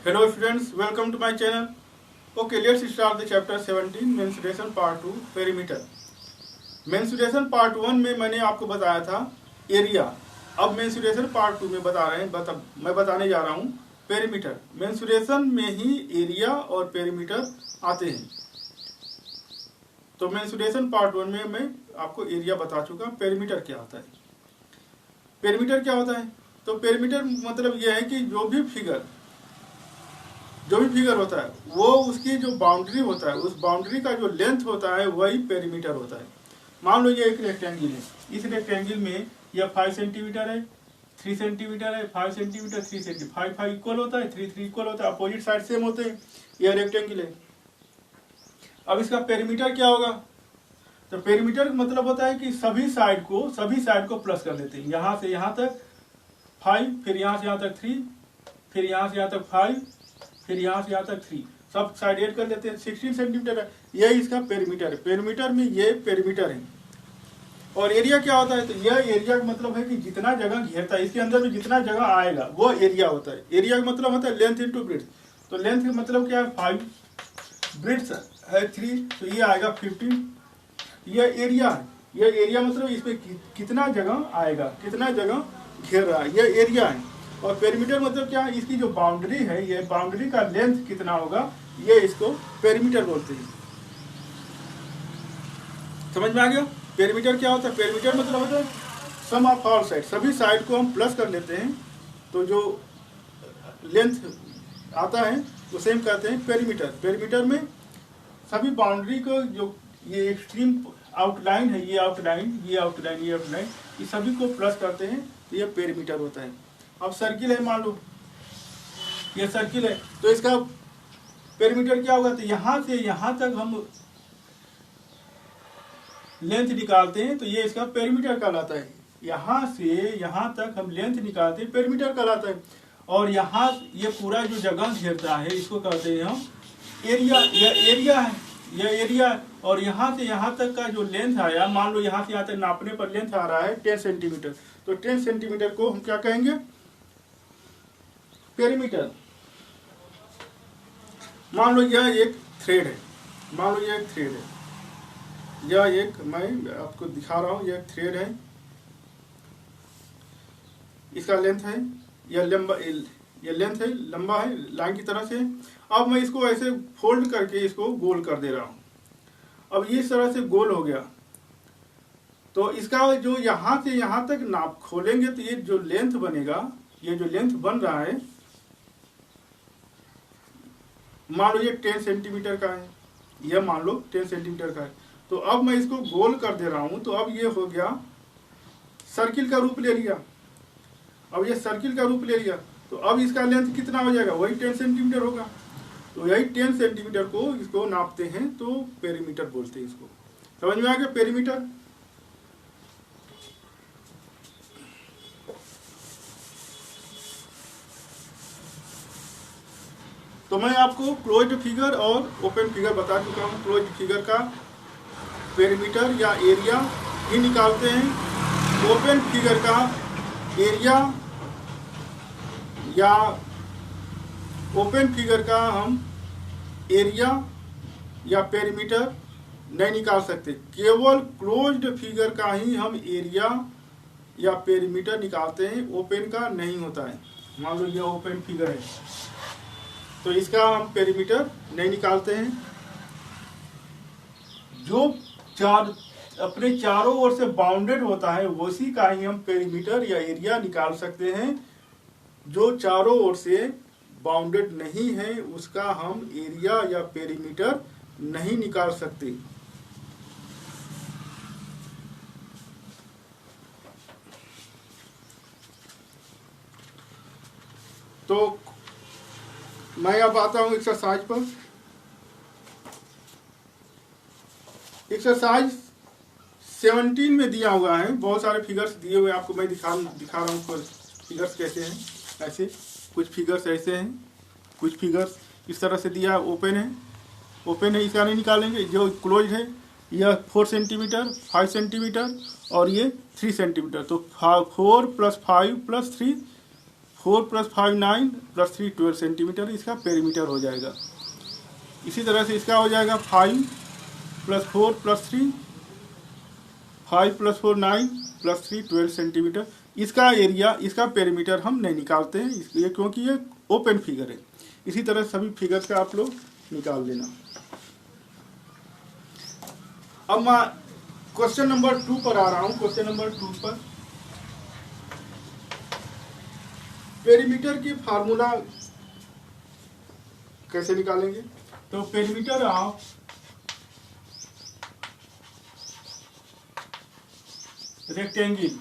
Hello students, welcome to my channel. Okay, let's start the chapter 17 mensuration part 2 perimeter. mensuration part 1 में मैंने आपको बताया था area. अब mensuration part 2 में मैं बताने जा रहा हूँ पेरीमीटर. mensuration में ही एरिया और पेरीमीटर आते हैं. तो mensuration part 1 में मैं आपको एरिया बता चुका. पेरीमीटर क्या होता है? पेरीमीटर क्या होता है? तो पेरीमीटर मतलब यह है कि जो भी फिगर होता है वो उसकी जो बाउंड्री होता है उस बाउंड्री का जो लेंथ होता है वही पेरीमीटर होता है. मान लो ये एक रेक्टेंगल है. इस रेक्टेंगल में यह 5 सेंटीमीटर है, 3 सेंटीमीटर है, 5 सेंटीमीटर, 3 सेंटीमीटर, 5 इक्वल होता है, 3 इक्वल होता है, अपोजिट साइड सेम होते हैं. यह रेक्टेंगल है. अब इसका पेरीमीटर क्या होगा? तो पेरीमीटर का मतलब होता है कि सभी साइड को प्लस कर देते हैं. यहाँ से यहाँ तक 5, फिर यहाँ से यहाँ तक 3, फिर यहाँ से यहाँ तक 5, फिर यहाँ से यहाँ तक 3, सब साइड ऐड कर लेते हैं. 16 सेंटीमीटर है. यही इसका पेरीमीटर है. पेरीमीटर में ये पेरीमीटर है. और एरिया क्या होता है? तो यह एरिया का मतलब है कि जितना जगह घेरता है, इसके अंदर में जितना जगह आएगा वो एरिया होता है. एरिया का मतलब होता है लेंथ इंटू ब्रेड्थ. तो लेंथ का मतलब क्या है? 5, ब्रेड्थ है 3, तो ये आएगा 15. यह एरिया है. यह एरिया मतलब इसमें कितना जगह आएगा, कितना जगह घेर रहा है, यह एरिया है. और पेरीमीटर मतलब क्या है? इसकी जो बाउंड्री है, ये बाउंड्री का लेंथ कितना होगा, ये इसको पेरीमीटर बोलते हैं. समझ में आ गया? पेरीमीटर क्या होता है? पेरीमीटर मतलब होता है सम ऑफ ऑल साइड. सभी साइड को हम प्लस कर लेते हैं तो जो लेंथ आता है वो सेम कहते हैं पेरीमीटर. पेरीमीटर में सभी बाउंड्री को जो ये एक्सट्रीम आउटलाइन है, ये आउटलाइन, ये आउटलाइन, ये आउटलाइन, ये सभी को प्लस करते हैं तो ये पेरीमीटर होता है. अब सर्किल है, मान लो ये सर्किल है, तो इसका पेरीमीटर क्या होगा? तो यहाँ से यहाँ तक हम लेंथ निकालते हैं तो ये इसका पेरीमीटर कहलाता है. यहाँ से यहाँ तक हम लेंथ निकालते हैं, पेरीमीटर कहलाता है. और यहाँ ये पूरा जो जगह घेरता है इसको कहते हैं हम एरिया. यह एरिया है, यह एरिया है. और यहाँ से यहाँ तक का जो लेंथ आया, मान लो यहाँ से यहाँ तक नापने पर लेंथ आ रहा है 10 सेंटीमीटर, तो 10 सेंटीमीटर को हम क्या कहेंगे? पेरीमीटर. मान लो यह एक थ्रेड है, मान लो यह एक थ्रेड है, यह एक, मैं आपको दिखा रहा हूं, यह एक थ्रेड है, इसका लेंथ है, यह लेंथ है, लंबा है लाइन की तरह से. अब मैं इसको ऐसे फोल्ड करके इसको गोल कर दे रहा हूं. अब इस तरह से गोल हो गया. तो इसका जो यहां से यहां तक नाप खोलेंगे तो ये जो लेंथ बनेगा, ये जो लेंथ बन रहा है, मान लो ये 10 सेंटीमीटर का है, यह मान लो 10 सेंटीमीटर का है. तो अब मैं इसको गोल कर दे रहा हूं तो अब ये हो गया, सर्किल का रूप ले लिया. अब ये सर्किल का रूप ले लिया तो अब इसका लेंथ कितना हो जाएगा? वही 10 सेंटीमीटर होगा. तो यही 10 सेंटीमीटर को इसको नापते हैं तो पेरीमीटर बोलते हैं इसको. समझ में आ गया पेरीमीटर? तो मैं आपको क्लोज्ड फिगर और ओपन फिगर बता चुका हूँ. क्लोज्ड फिगर का पेरीमीटर या एरिया ही निकालते हैं. ओपन फिगर का एरिया या ओपन फिगर का हम एरिया या पेरीमीटर नहीं निकाल सकते. केवल क्लोज्ड फिगर का ही हम एरिया या पेरीमीटर निकालते हैं, ओपन का नहीं होता है. मान लो ये ओपन फिगर है तो इसका हम पेरीमीटर नहीं निकालते हैं. जो अपने चारों ओर से बाउंडेड होता है उसी का ही हम पेरीमीटर या एरिया निकाल सकते हैं. जो चारों ओर से बाउंडेड नहीं है उसका हम एरिया या पेरीमीटर नहीं निकाल सकते. तो मैं अब आता हूं एक्सरसाइज पर. एक्सरसाइज 17 में दिया हुआ है, बहुत सारे फिगर्स दिए हुए आपको मैं दिखा रहा हूँ. फिगर्स कैसे हैं? ऐसे कुछ फिगर्स ऐसे हैं, कुछ फिगर्स इस तरह से दिया है. ओपन है, इसका नहीं निकालेंगे. जो क्लोज है यह 4 सेंटीमीटर, 5 सेंटीमीटर और ये 3 सेंटीमीटर. तो 4 + 5 + 3 4 + 5 9 + 3 12 सेंटीमीटर इसका पेरीमीटर हो जाएगा। इसी तरह से इसका हो जाएगा 5 + 4 + 3 5 + 4 9 + 3 12 सेंटीमीटर। इसका एरिया, इसका पेरीमीटर हम नहीं निकालते हैं इसलिए, क्योंकि ये ओपन फिगर है। इसी तरह सभी फिगर्स का आप लोग निकाल लेना। अब मैं क्वेश्चन नंबर 2 पर आ रहा हूं। क्वेश्चन नंबर 2 पर पेरीमीटर की फार्मूला कैसे निकालेंगे? तो perimeter of rectangle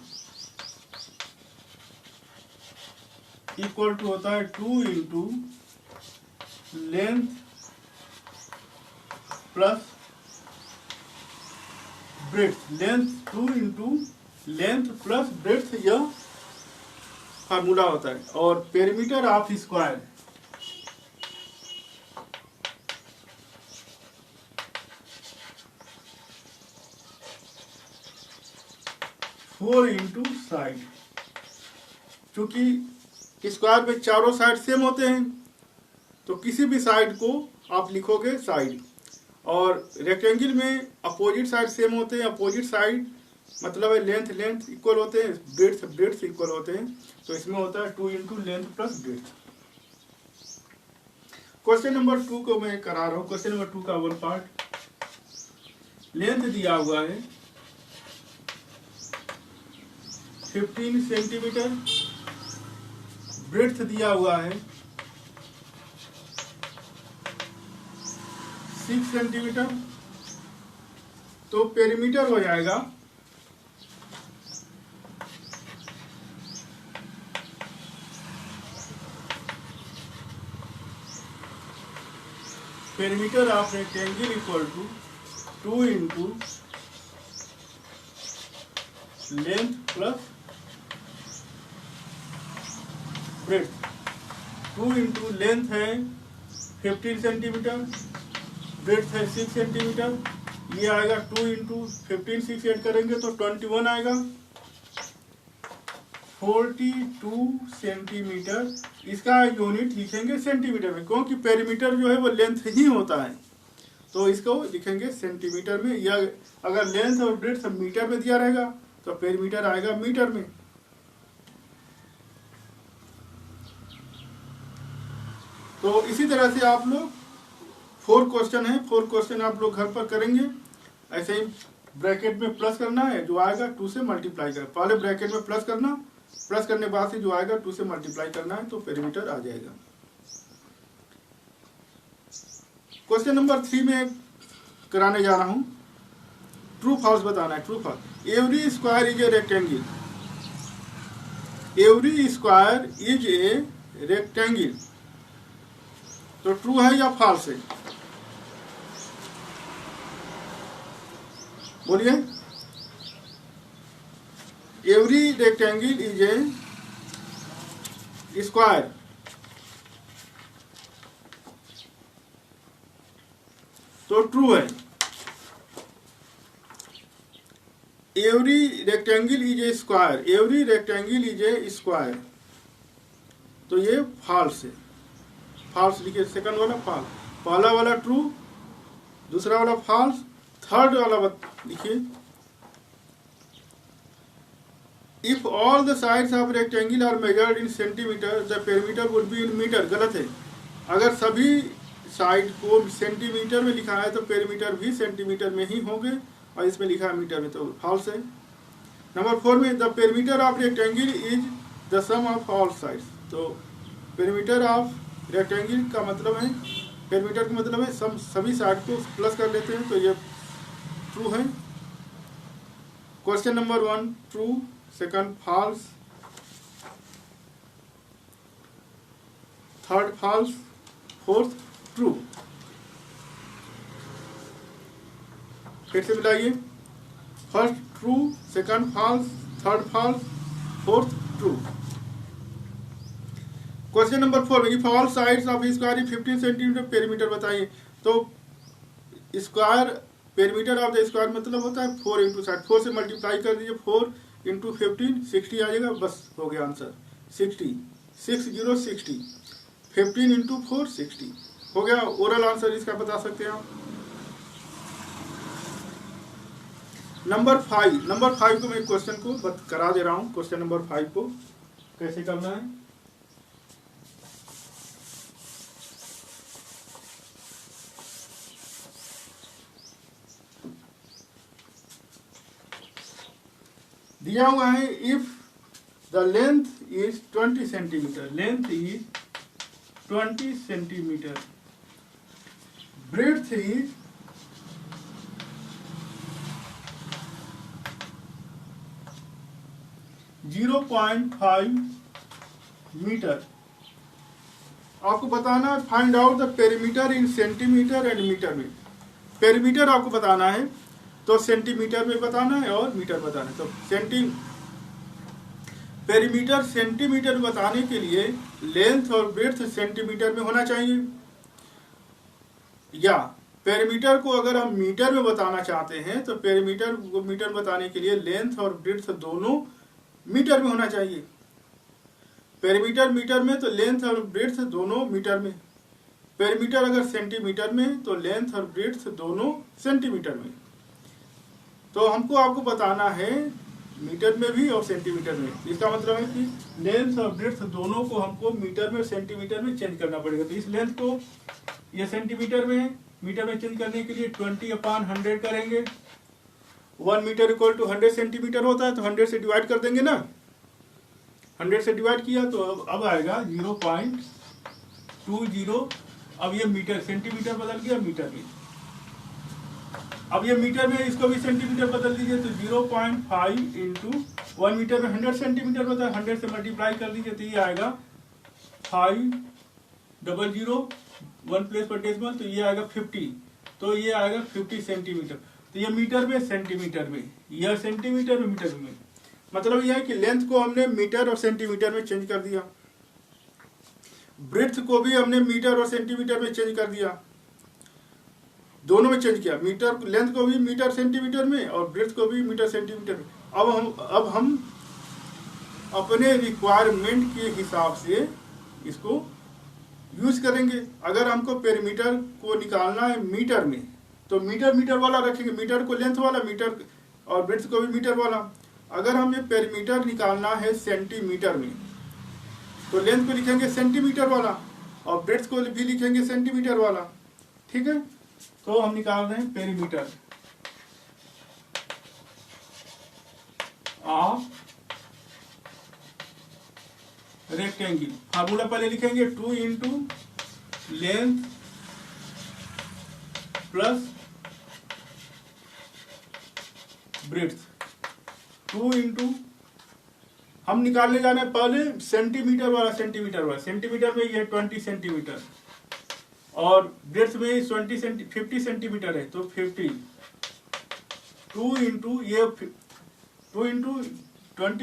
equal to होता है 2 × length plus breadth. Length 2 × length plus breadth, यह फार्मूला होता है। और पेरीमीटर ऑफ स्क्वायर 4 × साइड। चूंकि स्क्वायर में चारों साइड सेम होते हैं तो किसी भी साइड को आप लिखोगे साइड, और रेक्टेंगल में अपोजिट साइड सेम होते हैं। अपोजिट साइड मतलब है लेंथ इक्वल होते हैं, ब्रेड्थ इक्वल होते हैं। तो इसमें होता है 2 × length plus breadth. Question number 2 को मैं करा रहा हूं। क्वेश्चन नंबर 2 का 1 पार्ट। लेंथ दिया हुआ है 15 सेंटीमीटर, ब्रेड्थ दिया हुआ है 6 सेंटीमीटर। तो पेरीमीटर हो जाएगा perimeter of rectangle equal to 2 × length plus breadth. 2 × length है 15 सेंटीमीटर, ब्रेड्थ है 6 सेंटीमीटर। ये आएगा 2 × 15 6 ऐड करेंगे तो 21 आएगा। 42 सेंटीमीटर। इसका यूनिट लिखेंगे सेंटीमीटर में, क्योंकि पेरीमीटर जो है वो लेंथ ही होता है, तो इसको लिखेंगे सेंटीमीटर में। या अगर लेंथ और ब्रेड्थ मीटर में दिया रहेगा तो पेरीमीटर आएगा मीटर में। तो इसी तरह से आप लोग 4 क्वेश्चन है, 4 क्वेश्चन आप लोग घर पर करेंगे। ऐसे ही ब्रैकेट में प्लस करना है, जो आएगा 2 से मल्टीप्लाई कर, पहले ब्रैकेट में प्लस करना, प्लस करने बाद से जो आएगा 2 से मल्टीप्लाई करना है तो पेरीमीटर आ जाएगा। क्वेश्चन नंबर 3 में कराने जा रहा हूं। ट्रू फॉल्स बताना है। True false. Every square is a rectangle. Every square is a rectangle. तो ट्रू है या फॉल्स है? बोलिए। Every rectangle is a square. तो ट्रू है। Every rectangle is a square. Every rectangle is a square. तो ये फॉल्स है। फॉल्स लिखिए। सेकंड वाला फॉल्स, पहला वाला ट्रू, दूसरा वाला फॉल्स, थर्ड वाला लिखिए। If all the sides of rectangle are measured in centimetre the perimeter would be in metre. गलत है। अगर सभी साइड को सेंटीमीटर में लिखा है तो पेरीमीटर भी सेंटीमीटर में ही होंगे, और इसमें लिखा है मीटर में, तो फॉल्स है। नंबर 4 में the perimeter of rectangle is the sum of all sides. तो पेरीमीटर ऑफ रेक्टेंगल का मतलब है, पेरीमीटर का मतलब है सभी साइड को प्लस कर लेते हैं, तो ये ट्रू है। Question number 1 true, second false, third false, fourth true. फिर से मिलाइए। First true, second false, third false, fourth true. Question number 4 if all sides of square 15 centimetre perimeter बताइए। तो square perimeter of the square मतलब होता है 4 × side. 4 से multiply कर दीजिए, 4 × 15 60 आ जाएगा। बस हो गया आंसर 60। 6060, 15 इंटू 4 60 हो गया। ओरल आंसर इसका बता सकते हैं आप। नंबर 5 को मैं क्वेश्चन को करा दे रहा हूं। क्वेश्चन नंबर 5 को कैसे करना है। दिया हुआ है if the length is 20 centimetre, length is 20 centimetre, breadth is 0.5 metre. आपको बताना है find out the perimeter in centimetre and metre में। पेरीमीटर आपको बताना है तो सेंटीमीटर में बताना है और मीटर बताना है। तो पेरीमीटर सेंटीमीटर बताने के लिए लेंथ और ब्रेड्थ सेंटीमीटर में होना चाहिए, या पेरीमीटर को अगर हम मीटर में बताना चाहते हैं तो पेरीमीटर को मीटर बताने के लिए लेंथ और ब्रेड्थ दोनों मीटर में होना चाहिए। पेरीमीटर मीटर में तो लेंथ और ब्रेड्थ दोनों मीटर में। पेरीमीटर अगर सेंटीमीटर में तो लेंथ और ब्रेड्थ दोनों सेंटीमीटर में। तो हमको आपको बताना है मीटर में भी और सेंटीमीटर में। इसका मतलब है कि लेंथ और ब्रेड्थ दोनों को हमको मीटर में और सेंटीमीटर में चेंज करना पड़ेगा। तो इस लेंथ को ये सेंटीमीटर में है, मीटर में चेंज करने के लिए 20/100 करेंगे। 1 मीटर इक्वल टू 100 सेंटीमीटर होता है, तो 100 से डिवाइड कर देंगे ना। 100 से डिवाइड किया तो अब आएगा 0.20। अब ये मीटर सेंटीमीटर बदल गया मीटर में। अब ये मीटर में इसको भी सेंटीमीटर बदल दीजिए तो 0.5 इंटू 1 मीटर में 100 सेंटीमीटर होता है, 100 से मल्टीप्लाई कर दीजिए तो ये आएगा 500, 1 प्लेस पर डेसिमल, तो ये आएगा 50। तो ये आएगा 50 सेंटीमीटर। तो ये मीटर में सेंटीमीटर में, यह सेंटीमीटर में मीटर में। मतलब यह है कि लेंथ को हमने मीटर और सेंटीमीटर में चेंज कर दिया, ब्रेड्थ को भी हमने मीटर और सेंटीमीटर में चेंज कर दिया, दोनों में चेंज किया। मीटर लेंथ को भी मीटर सेंटीमीटर में और ब्रेड्थ को भी मीटर सेंटीमीटर में। अब हम अपने रिक्वायरमेंट के हिसाब से इसको यूज करेंगे। अगर हमको पेरीमीटर को निकालना है मीटर में तो मीटर वाला रखेंगे, मीटर को लेंथ वाला, मीटर और ब्रेड्थ को भी मीटर वाला। अगर हमें पेरीमीटर निकालना है सेंटीमीटर में तो लेंथ को लिखेंगे सेंटीमीटर वाला और ब्रेड्थ को भी लिखेंगे सेंटीमीटर वाला। ठीक है, तो हम निकाल रहे हैं पेरीमीटर ऑफ रेक्टेंगल। फार्मूला पहले लिखेंगे 2 into length plus breadth. 2 into हम निकालने जाना है पहले सेंटीमीटर वाला, सेंटीमीटर में ये 20 सेंटीमीटर और ब्रेड्थ में 50 सेंटीमीटर है तो 50। 2 इंटू 20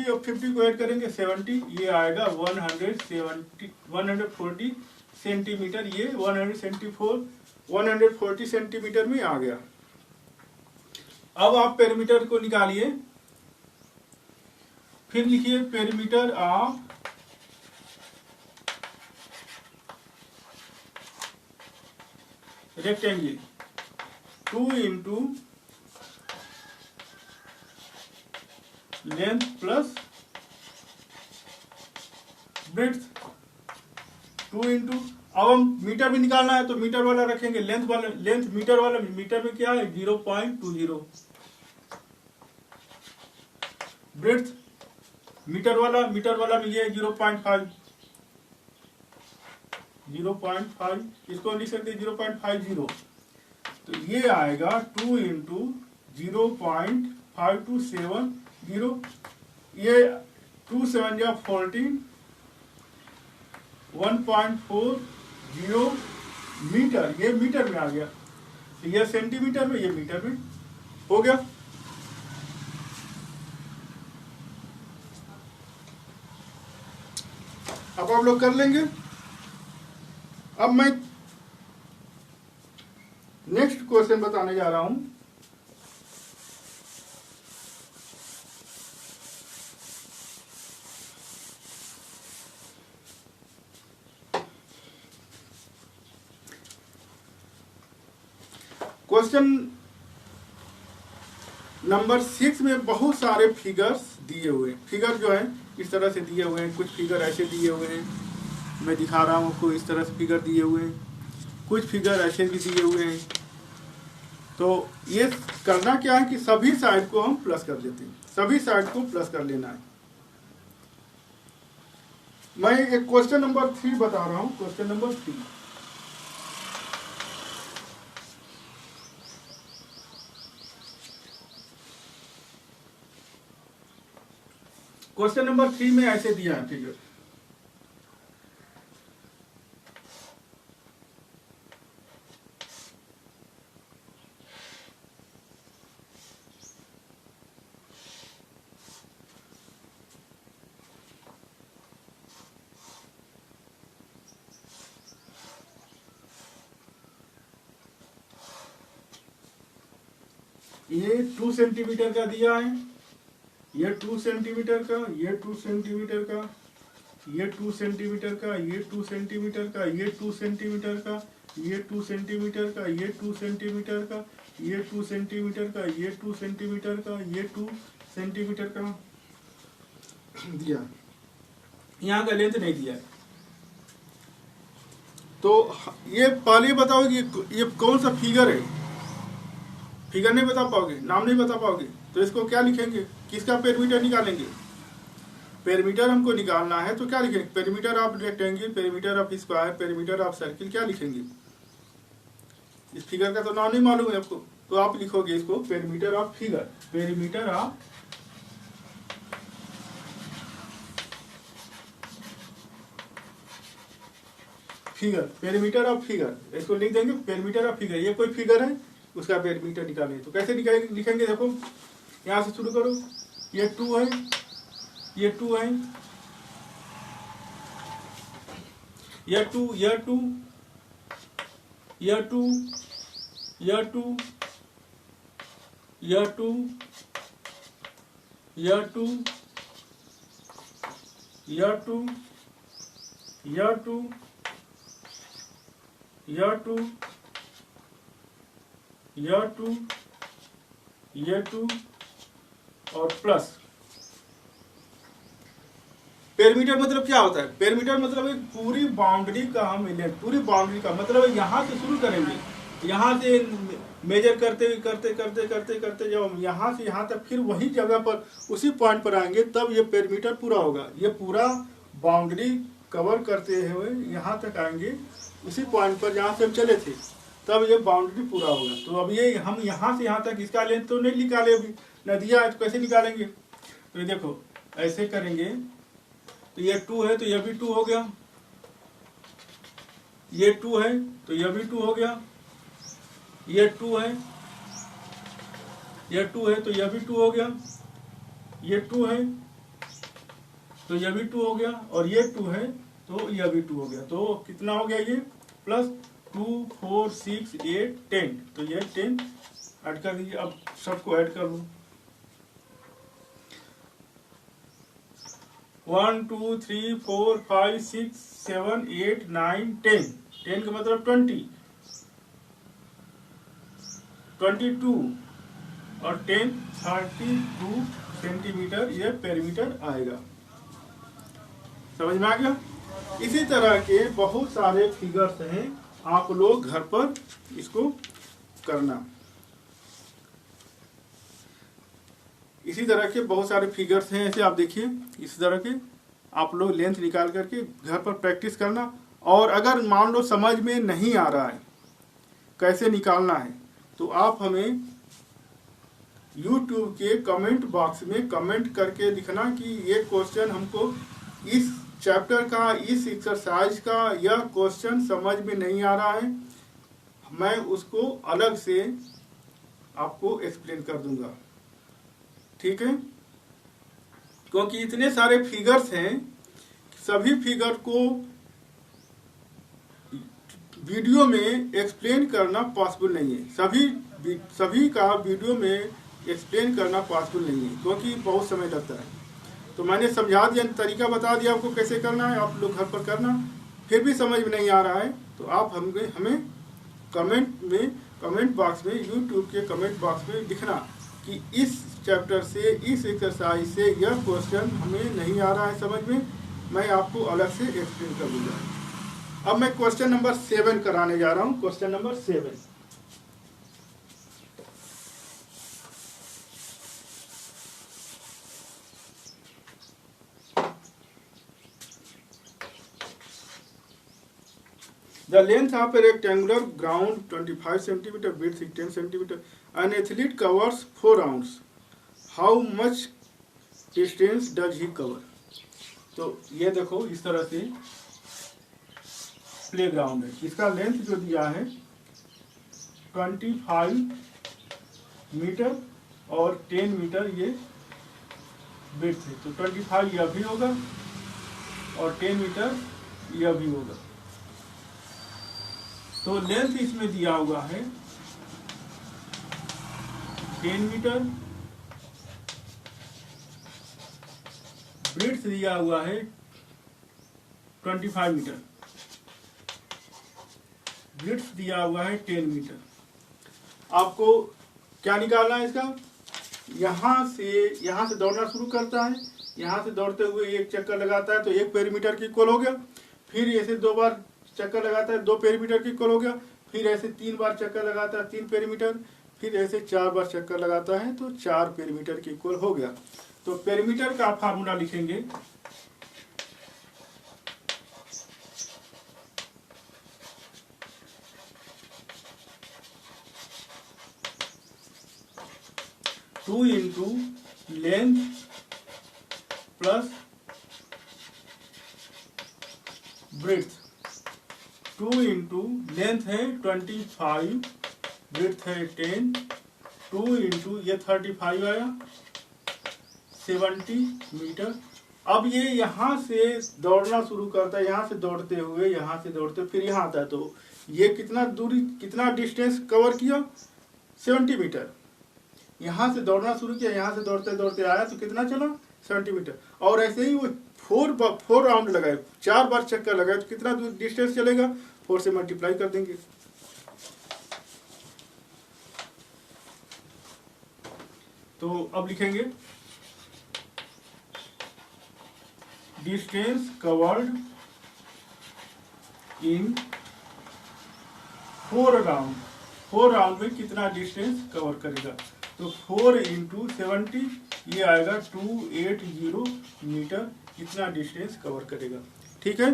और 50 को ऐड करेंगे 70, ये आएगा 140 सेंटीमीटर। ये 140 सेंटीमीटर में आ गया। अब आप पेरीमीटर को निकालिए, फिर लिखिए perimeter of rectangle 2 into length plus breadth 2 into. अब हम मीटर भी निकालना है तो मीटर वाला रखेंगे, लेंथ मीटर वाला, मीटर में क्या है 0.20, ब्रेड्थ मीटर वाला में ये 0.5, इसको लिख सकते 0.50। तो ये आएगा 2 इंटू 0.5270, ये 2 7 या 14, 1.40 मीटर। ये मीटर में आ गया, तो ये सेंटीमीटर में, ये मीटर में हो गया। अब आप लोग कर लेंगे। अब मैं नेक्स्ट क्वेश्चन बताने जा रहा हूं। क्वेश्चन नंबर 6 में बहुत सारे फिगर्स दिए हुए हैं। फिगर जो है इस तरह से दिए हुए हैं, कुछ फिगर ऐसे दिए हुए हैं, मैं दिखा रहा हूँ आपको, इस तरह से फिगर दिए हुए हैं, कुछ फिगर ऐसे भी दिए हुए हैं। तो ये करना क्या है कि सभी साइड को हम प्लस कर लेते हैं, सभी साइड को प्लस कर लेना है। मैं एक क्वेश्चन नंबर 3 बता रहा हूँ। क्वेश्चन नंबर 3, क्वेश्चन नंबर 3 में ऐसे दिया है फिगर। ये 2 सेंटीमीटर का दिया है, ये 2 सेंटीमीटर का, ये 2 सेंटीमीटर का, ये 2 सेंटीमीटर का, ये 2 सेंटीमीटर का, ये 2 सेंटीमीटर का, ये 2 सेंटीमीटर का, ये 2 सेंटीमीटर का, ये 2 सेंटीमीटर का, ये 2 सेंटीमीटर का, ये 2 सेंटीमीटर का दिया। यहाँ का लेंथ नहीं दिया है। तो ये पहले बताओ कि ये कौन सा फिगर है। फिगर नहीं बता पाओगे, नाम नहीं बता पाओगे, तो इसको क्या लिखेंगे, किसका पेरीमीटर निकालेंगे। पेरीमीटर हमको निकालना है तो क्या लिखेंगे, perimeter of rectangle, perimeter of square, perimeter of circle, क्या लिखेंगे। इस फिगर का तो नाम नहीं मालूम है आपको, तो आप लिखोगे इसको perimeter of figure, perimeter of figure, perimeter of figure, इसको लिख देंगे पेरीमीटर ऑफ फिगर। ये कोई फिगर है, उसका पेरीमीटर निकालें। तो कैसे लिखेंगे, देखो यहाँ से शुरू करो। ये 2 है, ये 2 है, यह 2, यह 2, यह 2, यह 2, यह 2, यह 2, यह 2, यह 2, यह 2, यह 2, ये 2 और प्लस। पेरीमीटर मतलब क्या होता है, पेरीमीटर मतलब एक पूरी बाउंड्री का हम लेंथ, पूरी बाउंड्री का मतलब यहाँ से शुरू करेंगे, यहाँ से मेजर करते करते करते करते करते जब यहाँ से यहाँ तक फिर वही जगह पर उसी पॉइंट पर आएंगे तब ये पेरीमीटर पूरा होगा। ये पूरा बाउंड्री कवर करते हुए यहाँ तक आएंगे, उसी पॉइंट पर जहाँ से हम चले थे तब ये बाउंड्री पूरा होगा। तो अब ये हम यहाँ से यहाँ तक इसका लेंथ तो नहीं निकाले, अभी न दिया है, तो कैसे निकालेंगे। तो ये देखो ऐसे करेंगे, तो ये 2 है तो ये भी 2 हो गया, ये 2 है तो ये भी 2 हो गया, ये 2 है, ये 2 है तो ये भी 2 हो गया, ये 2 है तो ये भी 2 हो गया, और ये 2 है तो ये भी 2 हो गया। तो कितना हो गया ये, प्लस 2, 4, 6, 8, 10। तो ये 10 ऐड कर दीजिए। अब सबको ऐड कर लो, 1, 2, 3, 4, 5, 6, 7, 8, 9, 10। 10 का मतलब 20, 22 और 10, 32 सेंटीमीटर ये पेरीमीटर आएगा। समझ में आ गया। इसी तरह के बहुत सारे फिगर्स हैं, आप लोग घर पर इसको करना। इसी तरह के बहुत सारे फिगर्स हैं, ऐसे आप देखिए, इस तरह के आप लोग लेंथ निकाल करके घर पर प्रैक्टिस करना। और अगर मान लो समझ में नहीं आ रहा है कैसे निकालना है, तो आप हमें YouTube के कमेंट बॉक्स में कमेंट करके लिखना कि ये क्वेश्चन हमको इस चैप्टर का, इस एक्सरसाइज का यह क्वेश्चन समझ में नहीं आ रहा है, मैं उसको अलग से आपको एक्सप्लेन कर दूंगा। ठीक है, क्योंकि इतने सारे फिगर्स हैं, सभी फिगर को वीडियो में एक्सप्लेन करना पॉसिबल नहीं है। सभी का वीडियो में एक्सप्लेन करना पॉसिबल नहीं है, क्योंकि बहुत समय लगता है। तो मैंने समझा दिया, तरीका बता दिया आपको कैसे करना है, आप लोग घर पर करना। फिर भी समझ में नहीं आ रहा है तो आप हमें कमेंट में कमेंट बॉक्स में, यूट्यूब के कमेंट बॉक्स में लिखना कि इस चैप्टर से, इस एक्सरसाइज से यह क्वेश्चन हमें नहीं आ रहा है समझ में, मैं आपको अलग से एक्सप्लेन कर दूंगा। अब मैं क्वेश्चन नंबर 7 कराने जा रहा हूँ। Question number 7। The length of a rectangular ground 25 cm, width 10 cm. An athlete covers 4 rounds. How much distance does he cover? तो ये देखो इस तरह से प्ले ग्राउंड है, इसका लेंथ जो दिया है 25 मीटर और 10 मीटर ये विड्थ है। तो 25 यह भी होगा और 10 मीटर यह भी होगा। तो लेंथ इसमें दिया हुआ है 10 मीटर, ब्रेड्थ दिया हुआ है 25 मीटर, ब्रेड्थ दिया हुआ है 10 मीटर। आपको क्या निकालना है इसका? यहाँ से दौड़ना शुरू करता है, यहाँ से दौड़ते हुए एक चक्कर लगाता है तो 1 पेरीमीटर की इक्वल हो गया। फिर ऐसे 2 बार चक्कर लगाता है 2 पेरीमीटर की इक्वल हो गया। फिर ऐसे 3 बार चक्कर लगाता है 3 पेरीमीटर। फिर ऐसे 4 बार चक्कर लगाता है तो 4 पेरीमीटर की इक्वल हो गया। तो पेरीमीटर का फार्मूला लिखेंगे, two into length plus breadth. 2 into length है 25, ब्रेड्थ है 10, 2 इंटू ये 35 आया 70 मीटर। अब ये यहाँ से दौड़ना शुरू करता है, यहाँ से दौड़ते हुए यहाँ से दौड़ते फिर यहाँ आता है। तो ये कितना दूरी, कितना डिस्टेंस कवर किया? 70 मीटर। यहाँ से दौड़ना शुरू किया, यहाँ से दौड़ते दौड़ते आया तो कितना चला? 70 मीटर। और ऐसे ही वो 4 राउंड लगाए, 4 बार चक्कर लगाए तो कितना डिस्टेंस चलेगा? 4 से मल्टीप्लाई कर देंगे। तो अब लिखेंगे distance covered in 4 round. 4 round में कितना डिस्टेंस कवर करेगा? तो 4 इंटू 70 ये आएगा 280 मीटर, इतना डिस्टेंस कवर करेगा। ठीक है।